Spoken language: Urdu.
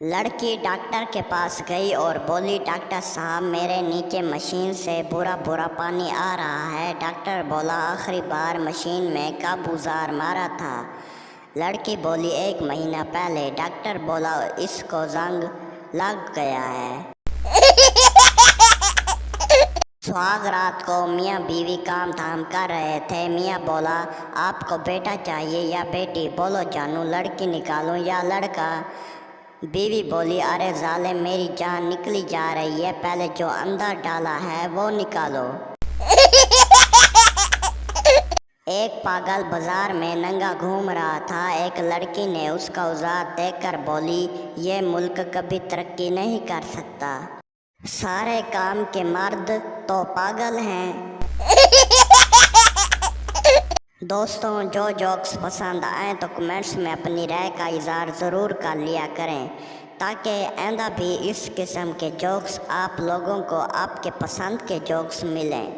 لڑکی ڈاکٹر کے پاس گئی اور بولی ڈاکٹر صاحب میرے نیچے مشین سے برا پانی آ رہا ہے۔ ڈاکٹر بولا آخری بار مشین میں کب اوزار مارا تھا؟ لڑکی بولی 1 مہینہ پہلے۔ ڈاکٹر بولا اس کو زنگ لگ گیا ہے۔ سہاگ رات کو میاں بیوی کام دھام کر رہے تھے۔ میاں بولا آپ کو بیٹا چاہیے یا بیٹی؟ بولو جانو لڑکی نکالوں یا لڑکا؟ بیوی بولی ارے ظالم میری جان نکلی جا رہی ہے، پہلے جو اندر ڈالا ہے وہ نکالو۔ ایک پاگل بازار میں ننگا گھوم رہا تھا۔ ایک لڑکی نے اس کا اوزار دیکھ کر بولی یہ ملک کبھی ترقی نہیں کر سکتا، سارے کام کے مرد تو پاگل ہیں۔ دوستوں جو جوکس پسند آئیں تو کمنٹس میں اپنی رائے کا اظہار ضرور کر لیا کریں تاکہ آئندہ بھی اس قسم کے جوکس آپ لوگوں کو آپ کے پسند کے جوکس ملیں۔